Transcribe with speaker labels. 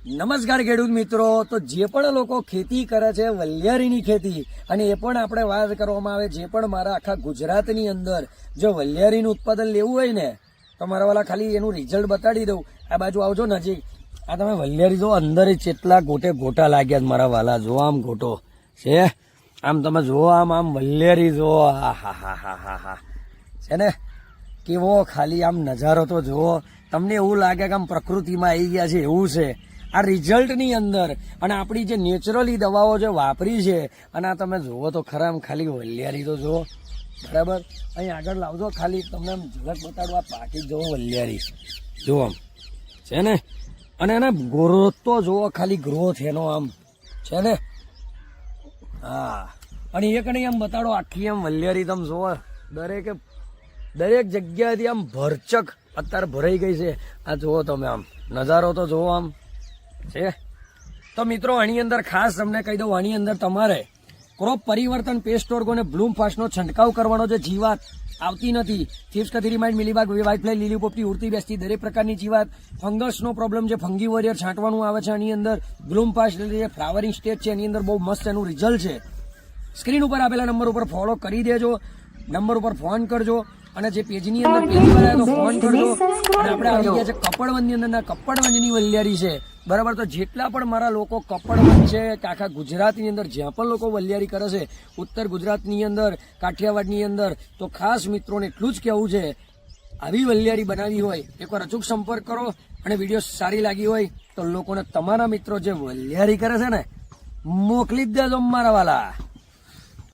Speaker 1: નમસ્કાર ખેડૂત મિત્રો. તો જે પણ લોકો ખેતી કરે છે વલિયારીની ખેતી, અને એ પણ આપણે વાત કરવામાં આવે જે પણ મારા આખા ગુજરાતની અંદર જો વલિયારીનું ઉત્પાદન લેવું હોય ને તો મારા વાલા ખાલી એનું રિઝલ્ટ બતાડી દઉં. આ બાજુ આવજો નજીક. આ તમે વલિયારી જો અંદર કેટલા ગોટે ગોટા લાગ્યા મારા વાલા. જો આમ ગોટો છે, આમ તમે જુઓ, આમ વલિયારી જુઓ. હા હા હા હા હા હા છે ને, કેવો ખાલી આમ નજારો તો જુઓ. તમને એવું લાગે કે આમ પ્રકૃતિમાં આવી ગયા છે એવું છે આ રિઝલ્ટની અંદર. અને આપણી જે નેચરલી દવાઓ જે વાપરી છે, અને આ તમે જુઓ તો ખરા આમ ખાલી વલિયારી તો જુઓ. બરાબર, અહીં આગળ લાવજો, ખાલી તમને આમ ઝલક બતાડો. આ પાકી જુઓ વલિયારી જુઓ આમ છે ને, અને એને ગ્રોથ તો જુઓ, ખાલી ગ્રોથ એનો આમ છે ને. હા, અને એક નહીં આમ બતાડો આખી આમ વલિયારી તમે જુઓ. દરેક જગ્યાએથી આમ ભરચક અત્યારે ભરાઈ ગઈ છે. આ જુઓ તમે આમ નજારો તો જુઓ આમ છે. તો મિત્રો આની અંદર ખાસ તમને કહી દઉં, આની અંદર તમારે ક્રોપ પરિવર્તન પેસ્ટ ઓર્ગો અને બ્લૂમ ફાસ્ટનો છંટકાવ કરવાનો છે. જીવાત આવતી નથી. થીપ્સ કથીરીમાઇડ, મિલીબાગ, વ્હાઇટ ફ્લાય, લીલી પોપટી, ઉડતી બેસતી દરેક પ્રકારની જીવાત. ફંગસનો પ્રોબ્લેમ છે, ફંગી વોરિયર છાંટવાનું આવે છે આની અંદર. બ્લૂમ ફાસ્ટ જે ફ્લાવરિંગ સ્ટેજ છે એની અંદર બહુ મસ્ત એનું રિઝલ્ટ છે. સ્ક્રીન ઉપર આપેલા નંબર ઉપર ફોલો કરી દેજો, નંબર ઉપર ફોન કરજો, અને જે પેજની અંદર પેજ પર તો ફોન કરજો. અને આપણે આવી ગયા છે કપડવંજની અંદર. કપડવંજની વલિયારી છે, બરાબર. તો જેટલા પણ મારા લોકો કપડવંજ છે કે આખા ગુજરાતની અંદર જ્યાં પણ લોકો વલિયારી કરે છે, ઉત્તર ગુજરાતની અંદર, કાઠિયાવાડની અંદર, તો ખાસ મિત્રોને એટલું જ કહેવું છે, આવી વલિયારી બનાવી હોય એકવાર અચૂક સંપર્ક કરો. અને વિડીયો સારી લાગી હોય તો લોકોને તમારા મિત્રો જે વલિયારી કરે છે ને મોકલી જ દેજો મારા વાલા.